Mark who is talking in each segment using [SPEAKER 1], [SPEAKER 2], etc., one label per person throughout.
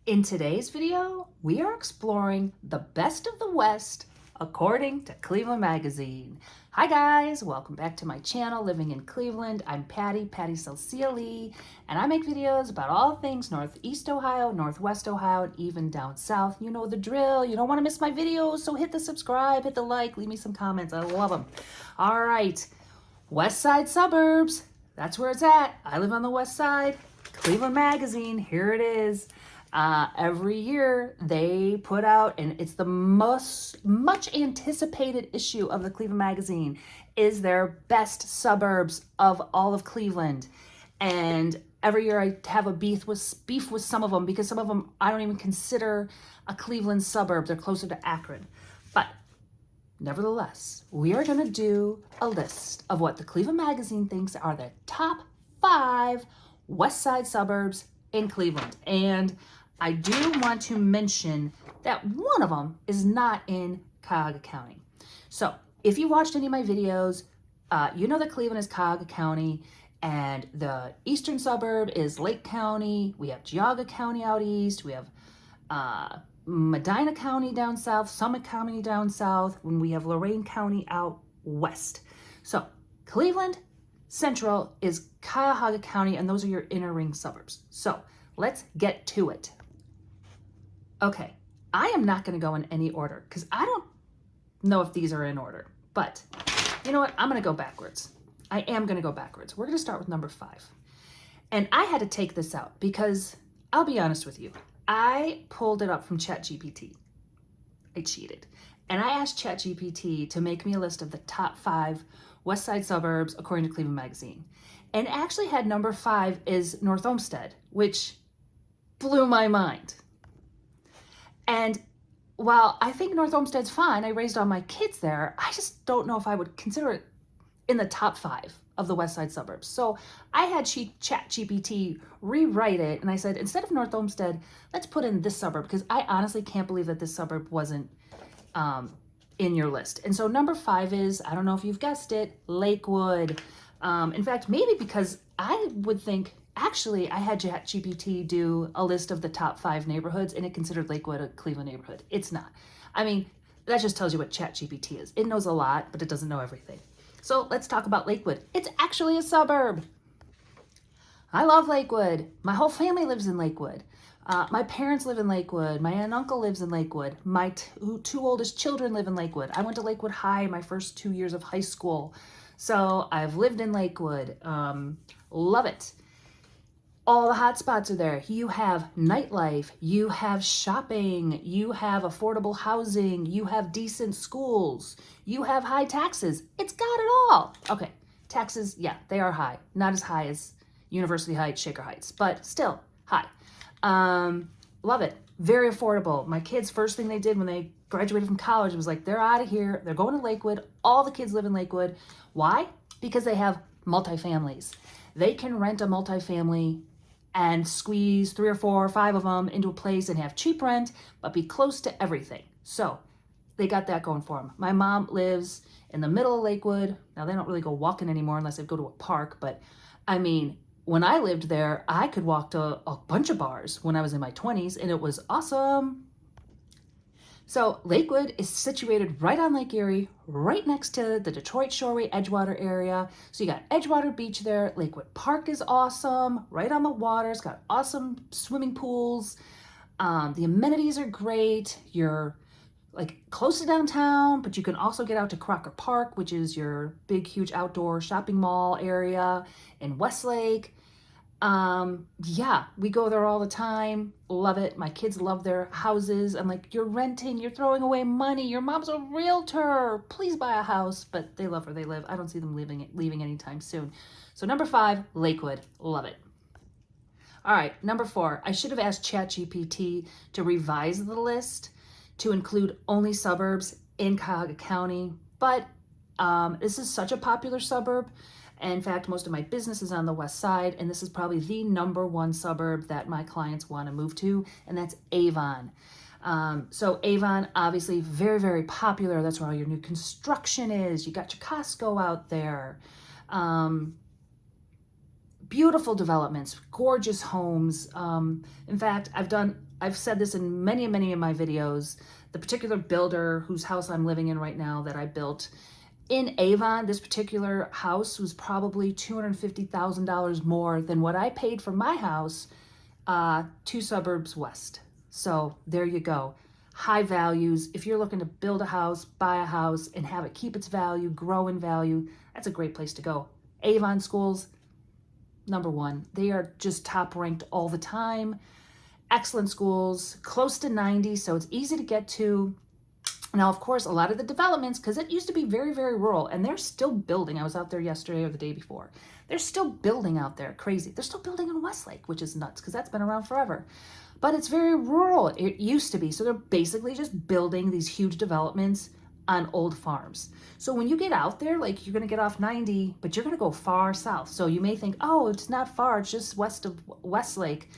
[SPEAKER 1] In today's video, we are exploring the best of the West according to Cleveland Magazine. Hi guys, welcome back to my channel, Living in Cleveland. I'm Patty Salcioli, and I make videos about all things Northeast Ohio, Northwest Ohio, and even down south. You know the drill. You don't want to miss my videos, so hit the subscribe, hit the like, leave me some comments. I love them. All right, Westside Suburbs. That's where it's at. I live on the West Side. Cleveland Magazine, here it is. Every year they put out, and it's the much anticipated issue of the Cleveland Magazine, is their best suburbs of all of Cleveland. And every year I have a beef with some of them, because some of them I don't even consider a Cleveland suburb. They're closer to Akron. But nevertheless, we are going to do a list of what the Cleveland Magazine thinks are the top 5 West Side suburbs in Cleveland. And I do want to mention that one of them is not in Cuyahoga County. So if you watched any of my videos, you know that Cleveland is Cuyahoga County, and the eastern suburb is Lake County. We have Geauga County out east. We have Medina County down south, Summit County down south, when we have Lorain County out west. So Cleveland Central is Cuyahoga County, and those are your inner ring suburbs. So let's get to it. Okay, I am not going to go in any order because I don't know if these are in order, but you know what? I'm going to go backwards. I am going to go backwards. We're going to start with number 5. And I had to take this out because I'll be honest with you. I pulled it up from ChatGPT. I cheated. And I asked ChatGPT to make me a list of the top 5 West Side suburbs according to Cleveland Magazine. And it actually had number 5 is North Olmsted, which blew my mind. And while I think North Olmsted's fine, I raised all my kids there, I just don't know if I would consider it in the top 5 of the West Side suburbs. So I had ChatGPT rewrite it, and I said, instead of North Olmsted, let's put in this suburb, because I honestly can't believe that this suburb wasn't in your list. And so number 5 is, I don't know if you've guessed it, Lakewood. In fact, maybe because I would think, actually, I had ChatGPT do a list of the top 5 neighborhoods, and it considered Lakewood a Cleveland neighborhood. It's not. I mean, that just tells you what ChatGPT is. It knows a lot, but it doesn't know everything. So let's talk about Lakewood. It's actually a suburb. I love Lakewood. My whole family lives in Lakewood. My parents live in Lakewood. My aunt and uncle lives in Lakewood. My two oldest children live in Lakewood. I went to Lakewood High my first 2 years of high school. So I've lived in Lakewood. Love it. All the hot spots are there. You have nightlife, you have shopping, you have affordable housing, you have decent schools, you have high taxes. It's got it all. Okay, taxes, yeah, they are high. Not as high as University Heights, Shaker Heights, but still high. Love it. Very affordable. My kids, first thing they did when they graduated from college was like, they're out of here. They're going to Lakewood. All the kids live in Lakewood. Why? Because they have multifamilies. They can rent a multifamily and squeeze 3 or 4 or 5 of them into a place and have cheap rent, but be close to everything. So they got that going for them. My mom lives in the middle of Lakewood. Now, they don't really go walking anymore unless they go to a park, but I mean, when I lived there, I could walk to a bunch of bars when I was in my 20s, and it was awesome. So Lakewood is situated right on Lake Erie, right next to the Detroit Shoreway Edgewater area. So you got Edgewater Beach there. Lakewood Park is awesome, right on the water. It's got awesome swimming pools. The amenities are great. You're like close to downtown, but you can also get out to Crocker Park, which is your big, huge outdoor shopping mall area in Westlake. Yeah, we go there all the time. Love it. My kids love their houses. I'm like, you're renting, you're throwing away money. Your mom's a realtor. Please buy a house. But they love where they live. I don't see them leaving anytime soon. So number 5, Lakewood. Love it. All right, number 4. I should have asked ChatGPT to revise the list to include only suburbs in Cuyahoga County. But this is such a popular suburb. In fact, most of my business is on the west side, and this is probably the number 1 suburb that my clients want to move to, and that's Avon. So Avon, obviously very, very popular. That's where all your new construction is. You got your Costco out there. Beautiful developments, gorgeous homes. In fact, I've done I've said this in many of my videos. The particular builder whose house I'm living in right now that I built in Avon, this particular house was probably $250,000 more than what I paid for my house 2 suburbs west. So there you go. High values. If you're looking to build a house, buy a house, and have it keep its value, grow in value, that's a great place to go. Avon schools, number one. They are just top ranked all the time. Excellent schools, close to 90, so it's easy to get to. Now, of course, a lot of the developments, because it used to be very rural, and they're still building. I was out there yesterday or the day before. They're still building out there, crazy. They're still building in Westlake, which is nuts, because that's been around forever. But it's very rural. It used to be. So they're basically just building these huge developments on old farms. So when you get out there, like you're going to get off 90, but you're going to go far south. So you may think, oh, it's not far. It's just west of Westlake.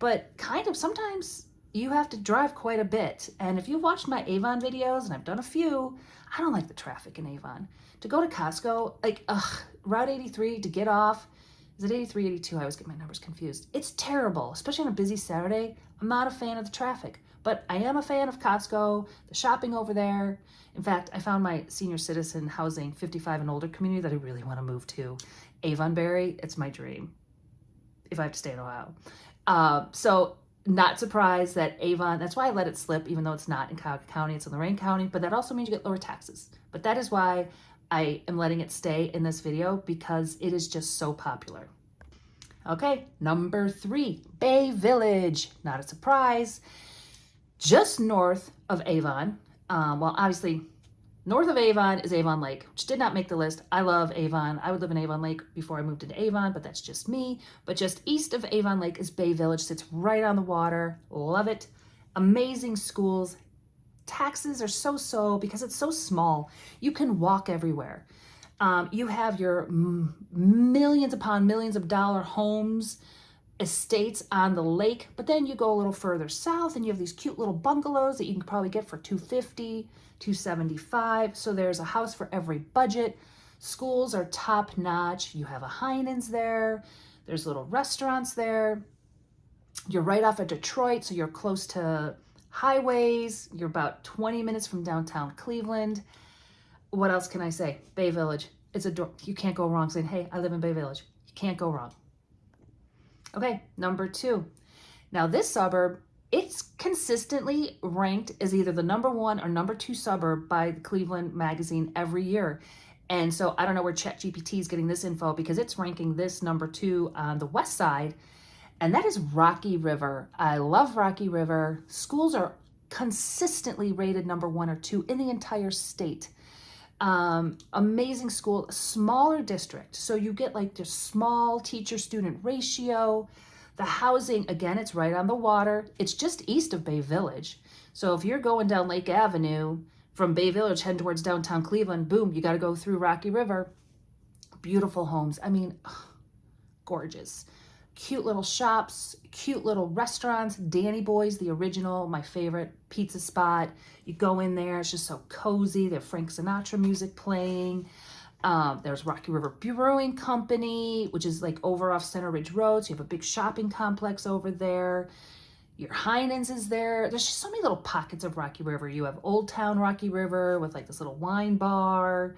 [SPEAKER 1] But kind of sometimes you have to drive quite a bit. And if you've watched my Avon videos, and I've done a few, I don't like the traffic in Avon. To go to Costco, like, Route 83 to get off, is it 83, 82? I always get my numbers confused. It's terrible, especially on a busy Saturday. I'm not a fan of the traffic, but I am a fan of Costco, the shopping over there. In fact, I found my senior citizen housing 55 and older community that I really want to move to. Avonberry, it's my dream if I have to stay in Ohio. So not surprised that Avon, that's why I let it slip, even though it's not in Cuyahoga County, it's in Lorain County, but that also means you get lower taxes. But that is why I am letting it stay in this video, because it is just so popular. Okay, number 3, Bay Village. Not a surprise. Just north of Avon. Well, obviously, north of Avon is Avon Lake, which did not make the list. I love Avon. I would live in Avon Lake before I moved into Avon, but that's just me. But just east of Avon Lake is Bay Village. Sits right on the water. Love it. Amazing schools. Taxes are so because it's so small. You can walk everywhere. You have your millions upon millions of dollar homes, estates on the lake, but then you go a little further south and you have these cute little bungalows that you can probably get for $250, $275. So there's a house for every budget. Schools are top notch. You have a Heinen's there. There's little restaurants there. You're right off of Detroit, so you're close to highways. You're about 20 minutes from downtown Cleveland. What else can I say? Bay Village. You can't go wrong saying, hey, I live in Bay Village. You can't go wrong. Okay, number 2. Now this suburb, it's consistently ranked as either the number 1 or number 2 suburb by the Cleveland magazine every year. And so I don't know where ChatGPT is getting this info, because it's ranking this number 2 on the west side, and that is Rocky River. I love Rocky River. Schools are consistently rated number 1 or 2 in the entire state. Amazing school, smaller district. So you get like the small teacher-student ratio. The housing, again, it's right on the water. It's just east of Bay Village. So if you're going down Lake Avenue from Bay Village, heading towards downtown Cleveland, boom, you got to go through Rocky River. Beautiful homes. I mean, gorgeous. Cute little shops, cute little restaurants. Danny Boy's, the original, my favorite pizza spot. You go in there, it's just so cozy. They have Frank Sinatra music playing. There's Rocky River Brewing Company, which is like over off Center Ridge Road. So you have a big shopping complex over there. Your Heinen's is there. There's just so many little pockets of Rocky River. You have Old Town Rocky River with like this little wine bar.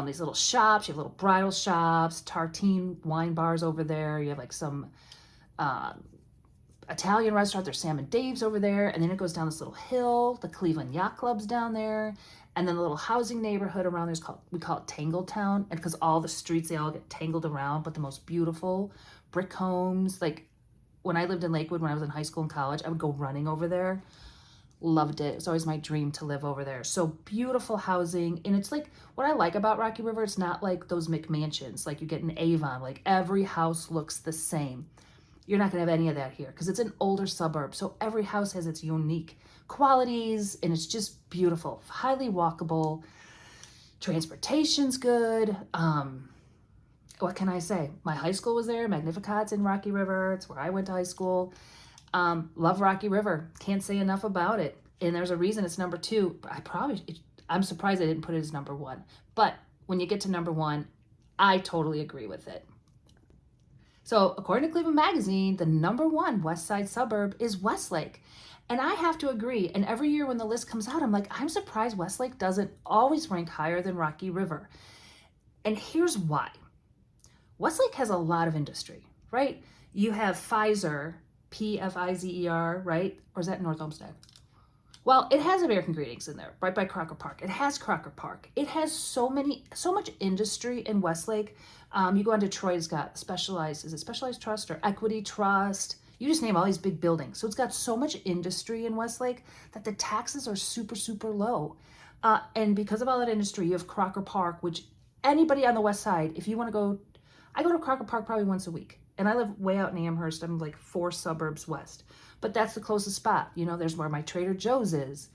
[SPEAKER 1] These little shops, you have little bridal shops, tartine wine bars over there. You have like some Italian restaurant. There's Sam and Dave's over there. And then it goes down this little hill. The Cleveland Yacht Club's down there. And then the little housing neighborhood around there is we call it Tangletown. And because all the streets, they all get tangled around, but the most beautiful brick homes. Like when I lived in Lakewood, when I was in high school and college, I would go running over there. Loved it. It's always my dream to live over there. So beautiful housing. And it's like, what I like about Rocky River, it's not like those McMansions like you get in Avon. Like every house looks the same. You're not going to have any of that here because it's an older suburb. So every house has its unique qualities and it's just beautiful. Highly walkable. Transportation's good. What can I say? My high school was there. Magnificat's in Rocky River. It's where I went to high school. Love Rocky River. Can't say enough about it. And there's a reason it's number 2. I'm surprised I didn't put it as number 1. But when you get to number 1, I totally agree with it. So according to Cleveland Magazine, the #1 West Side suburb is Westlake. And I have to agree. And every year when the list comes out, I'm like, I'm surprised Westlake doesn't always rank higher than Rocky River. And here's why. Westlake has a lot of industry, right? You have Pfizer, Pfizer, right? Or is that North Olmsted? Well, it has American Greetings in there, right by Crocker Park. It has Crocker Park. It has so much industry in Westlake. You go on Detroit, it's got Specialized Trust or Equity Trust? You just name all these big buildings. So it's got so much industry in Westlake that the taxes are super, super low. And because of all that industry, you have Crocker Park, which anybody on the west side, if you want to go, I go to Crocker Park probably once a week. And I live way out in Amherst. I'm like 4 suburbs west. But that's the closest spot. You know, there's where my Trader Joe's is.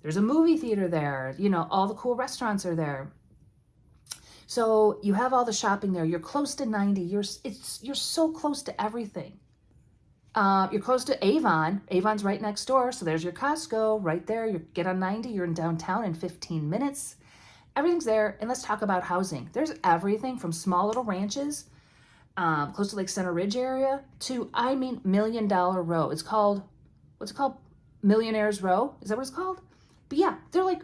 [SPEAKER 1] There's a movie theater there. You know, all the cool restaurants are there. So you have all the shopping there. You're close to 90. You're so close to everything. You're close to Avon. Avon's right next door. So there's your Costco right there. You get on 90. You're in downtown in 15 minutes. Everything's there. And let's talk about housing. There's everything from small little ranches close to like Center Ridge area to, I mean, $1 Million Row. It's called, what's it called? Millionaires Row? Is that what it's called? But yeah, they're like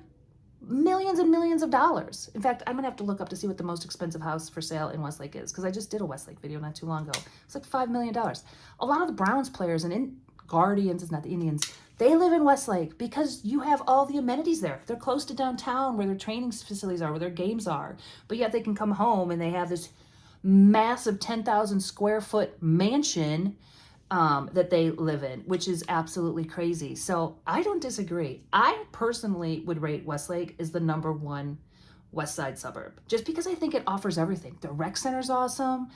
[SPEAKER 1] millions and millions of dollars. In fact, I'm gonna have to look up to see what the most expensive house for sale in Westlake is, because I just did a Westlake video not too long ago. It's like $5 million. A lot of the Browns players and Guardians, it's not the Indians, they live in Westlake because you have all the amenities there. They're close to downtown where their training facilities are, where their games are, but yet they can come home and they have this massive 10,000 square foot mansion that they live in, which is absolutely crazy. So I don't disagree. I personally would rate Westlake as the #1 West Side suburb, just because I think it offers everything. The rec center's awesome.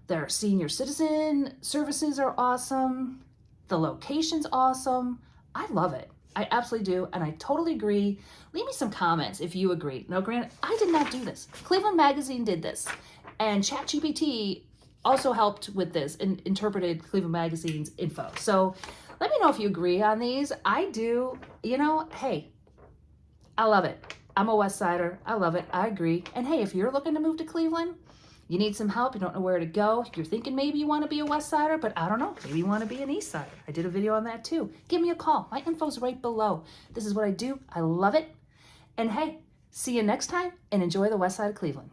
[SPEAKER 1] Their senior citizen services are awesome. The location's awesome. I love it. I absolutely do, and I totally agree. Leave me some comments if you agree. Now, granted, I did not do this. Cleveland Magazine did this, and ChatGPT also helped with this and interpreted Cleveland Magazine's info. So let me know if you agree on these. I do. You know, hey, I love it. I'm a West Sider. I love it. I agree. And hey, if you're looking to move to Cleveland, you need some help, you don't know where to go, you're thinking maybe you want to be a West Sider, but I don't know, maybe you want to be an East Sider. I did a video on that too. Give me a call. My info's right below. This is what I do. I love it. And hey, see you next time and enjoy the West Side of Cleveland.